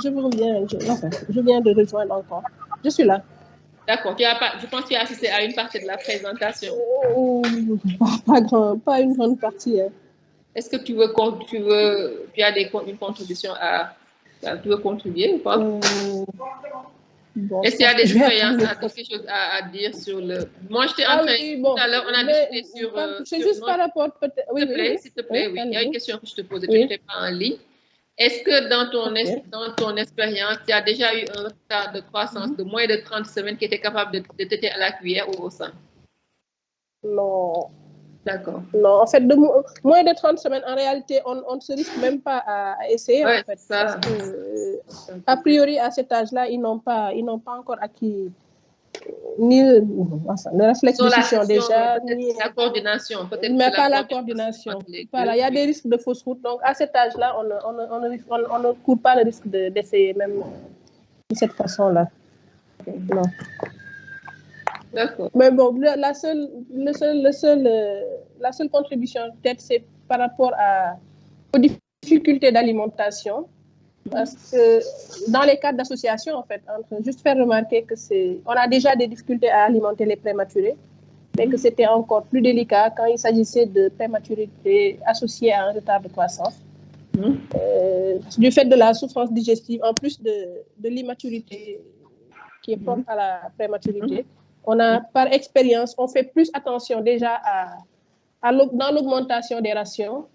Je vous reviens, je viens de rejoindre encore. Je suis là. D'accord. Je pense que tu as assisté à une partie de la présentation. Pas une grande partie. Hein. Est-ce que tu as une contribution tu veux contribuer ou pas? Est-ce qu'il y a des expériences, quelque chose à dire sur le... Moi, j'étais en train... Tout à l'heure, on a discuté sur... C'est juste par rapport peut-être... Oui, s'il te plaît, oui. Il y a une question que je te posais, tu n'étais pas en ligne. Est-ce que dans ton expérience, tu as déjà eu un retard de croissance de moins de 30 semaines qui était capable de t'aider à la cuillère ou au sein? Non. D'accord. Non, en fait, moins de 30 semaines, en réalité, on ne se risque même pas à essayer, ouais, en fait. Ça. Parce que, a priori, à cet âge-là, ils n'ont pas encore acquis ni le réflexe de succion déjà, ni la coordination, peut-être. Mais pas la coordination. Voilà, il y a des risques de fausse route. Donc, à cet âge-là, on ne court pas le risque d'essayer même de cette façon-là. Non. D'accord. Mais bon, la seule contribution, peut-être, c'est par rapport aux difficultés d'alimentation. Parce que dans les cadres d'association, en fait, juste faire remarquer que on a déjà des difficultés à alimenter les prématurés, mais que c'était encore plus délicat quand il s'agissait de prématurité associée à un retard de croissance. Du fait de la souffrance digestive, en plus de l'immaturité qui est propre à la prématurité, on a, par expérience, on fait plus attention déjà dans l'augmentation des rations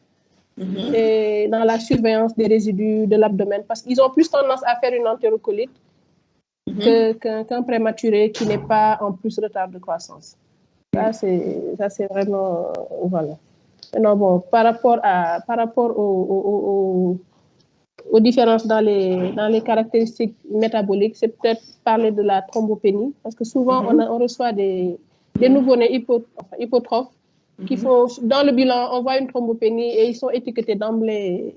et dans la surveillance des résidus de l'abdomen, parce qu'ils ont plus tendance à faire une entérocolite qu'un prématuré qui n'est pas en plus retard de croissance. Ça, c'est vraiment... voilà. Non, bon, par rapport aux différences dans les caractéristiques métaboliques, c'est peut-être parler de la thrombopénie, parce que souvent, on reçoit des nouveau-nés hypotrophes qui font, dans le bilan, on voit une thrombopénie et ils sont étiquetés d'emblée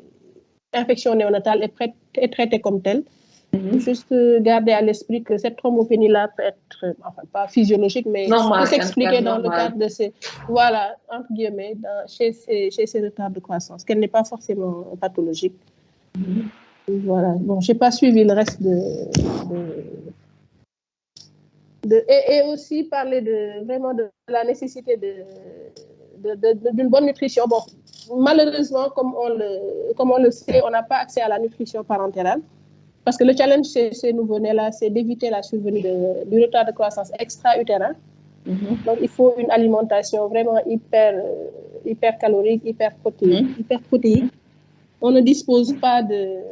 infection néonatale et traités comme telle. Juste garder à l'esprit que cette thrombopénie-là peut être, enfin, pas physiologique, mais peut s'expliquer dans le cadre de ces, voilà, entre guillemets, chez ces retards de croissance, qu'elle n'est pas forcément pathologique. Voilà. Bon, je n'ai pas suivi le reste et aussi parler vraiment de la nécessité d'une bonne nutrition. Bon, malheureusement, comme on le sait, on n'a pas accès à la nutrition parentale. Parce que le challenge chez ces nouveau-nés-là, c'est d'éviter la survenue du retard de croissance extra-utérin. Donc, il faut une alimentation vraiment hyper calorique, hyper protéique. On ne dispose pas de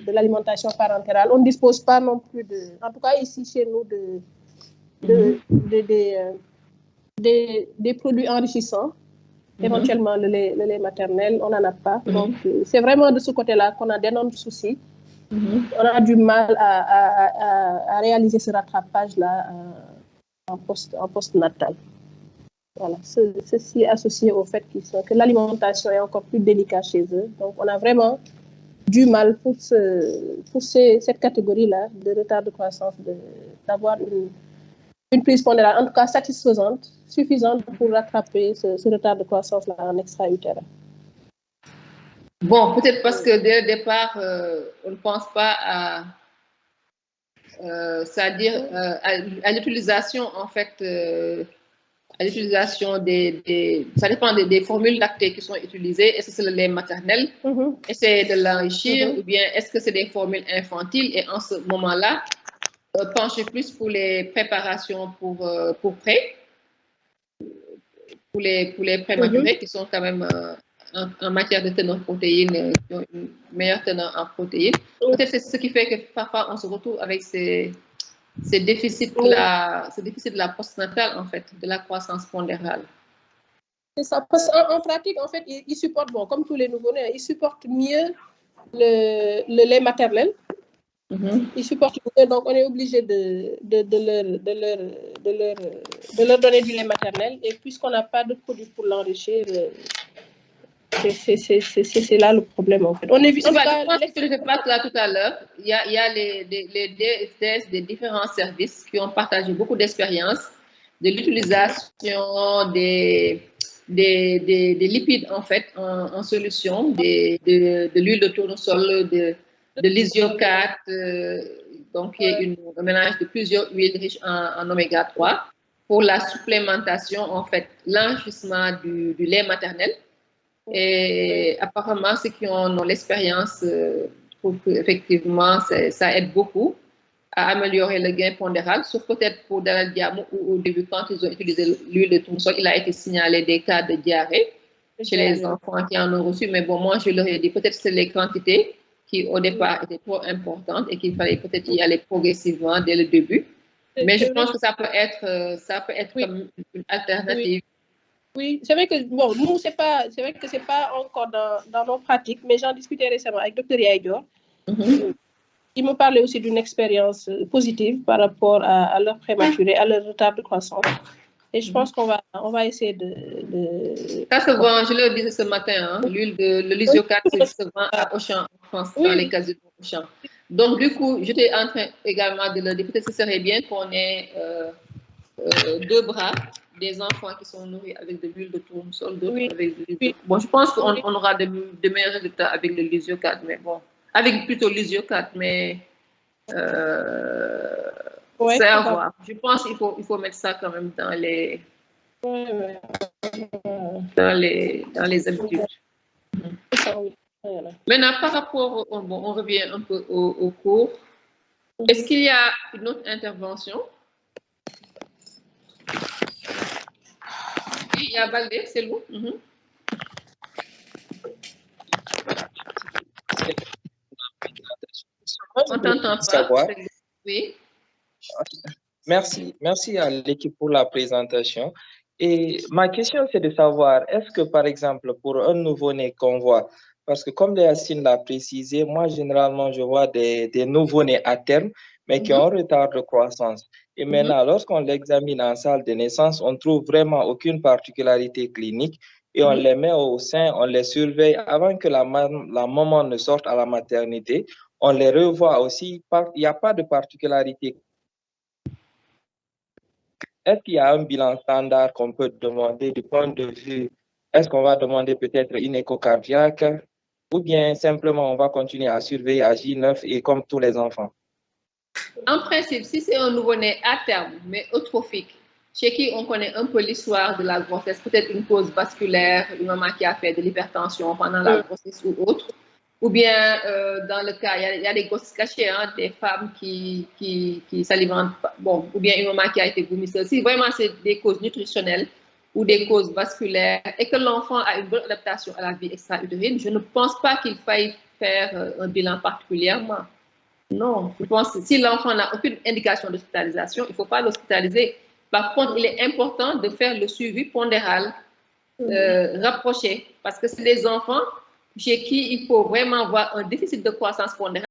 l'alimentation parentale. On ne dispose pas non plus en tout cas ici chez nous, des produits enrichissants. Éventuellement, le lait maternel, on n'en a pas. Donc, c'est vraiment de ce côté-là qu'on a d'énormes soucis. On a du mal à réaliser ce rattrapage-là en post-natal. Voilà. Ceci est associé au fait que l'alimentation est encore plus délicate chez eux. Donc, on a vraiment du mal pour cette catégorie-là de retard de croissance d'avoir une prise pondérale, en tout cas satisfaisante, suffisante pour rattraper ce retard de croissance-là en extra-utérin. Bon, peut-être parce que dès le départ, on ne pense pas c'est-à-dire à l'utilisation, en fait, à l'utilisation ça dépend des formules lactées qui sont utilisées. Est-ce que c'est le lait maternel? Essayer de l'enrichir, ou bien est-ce que c'est des formules infantiles? Et en ce moment-là, pencher plus pour les préparations pour prêt, pour les prématurés qui sont quand même en matière de teneur protéines, qui ont une meilleure teneur en protéines. Peut-être c'est ce qui fait que parfois on se retrouve avec ces déficits-là, ce déficit de la postnatale, en fait, de la croissance pondérale. C'est ça, parce qu'en pratique, en fait, ils supportent, bon, comme tous les nouveau-nés, ils supportent mieux le lait maternel. Ils supportent mieux, donc on est obligé de leur donner du lait maternel. Et puisqu'on n'a pas de produit pour l'enrichir, c'est là le problème, en fait. On évite, je pense que tu le fais là tout à l'heure. Il y a les DSS des différents services qui ont partagé beaucoup d'expériences de l'utilisation des lipides, en fait, en solution, de l'huile de tournesol, de l'Isio-4, donc qui est un mélange de plusieurs huiles riches en oméga 3, pour la supplémentation, en fait, l'enrichissement du lait maternel. Et apparemment, ceux qui en ont l'expérience trouvent qu'effectivement, ça aide beaucoup à améliorer le gain pondéral, sauf peut-être pour Dalal Diamo, où au début, quand ils ont utilisé l'huile de tournesol, il a été signalé des cas de diarrhée chez les enfants qui en ont reçu. Mais bon, moi, je leur ai dit, peut-être c'est les quantités qui, au départ, étaient trop importantes et qu'il fallait peut-être y aller progressivement dès le début. Mais je pense que ça peut être comme une alternative. Oui, c'est vrai que, bon, nous, c'est vrai que c'est pas encore dans nos pratiques, mais j'en discutais récemment avec Dr. Yaïdior. Il me parlait aussi d'une expérience positive par rapport à leur prématuré, à leur retard de croissance. Et je pense qu'on va essayer de... Ça se vend, je le disais ce matin, hein, l'huile de l'Isio-4 se vend à Auchan en France, dans les casinos Auchan. Donc, du coup, j'étais en train également de leur dire, peut-être que ce serait bien qu'on ait 2 bras, des enfants qui sont nourris avec de l'huile de tournesol, d'autres avec de l'huile. Bon, je pense qu'on aura de meilleurs résultats avec le Lysio-4, mais bon, avec plutôt Lysio-4, mais c'est à voir. Je pense qu'il faut mettre ça quand même dans les habitudes. Maintenant, par rapport, on revient un peu au cours. Est-ce qu'il y a une autre intervention? Oui, il y a Baldé, c'est lourd. On t'entend pas. Oui. Merci à l'équipe pour la présentation. Et ma question, c'est de savoir, est-ce que, par exemple, pour un nouveau-né qu'on voit, parce que comme Léacine l'a précisé, moi, généralement, je vois des nouveau-nés à terme, mais qui ont un retard de croissance. Et maintenant, lorsqu'on l'examine en salle de naissance, on ne trouve vraiment aucune particularité clinique et on les met au sein, on les surveille avant que la maman ne sorte à la maternité. On les revoit aussi, il n'y a pas de particularité. Est-ce qu'il y a un bilan standard qu'on peut demander du point de vue, est-ce qu'on va demander peut-être une écho cardiaque ou bien simplement on va continuer à surveiller à J9 et comme tous les enfants? En principe, si c'est un nouveau-né à terme, mais eutrophique, chez qui on connaît un peu l'histoire de la grossesse, peut-être une cause vasculaire, une maman qui a fait de l'hypertension pendant la grossesse ou autre, ou bien dans le cas, il y a des grossesses cachées, hein, des femmes qui s'alimentent, bon, ou bien une maman qui a été vomisseuse. Si vraiment c'est des causes nutritionnelles ou des causes vasculaires et que l'enfant a une bonne adaptation à la vie extra-utérine, je ne pense pas qu'il faille faire un bilan particulièrement. Non, je pense que si l'enfant n'a aucune indication d'hospitalisation, il ne faut pas l'hospitaliser. Par contre, il est important de faire le suivi pondéral rapproché parce que c'est les enfants chez qui il faut vraiment voir un déficit de croissance pondérale.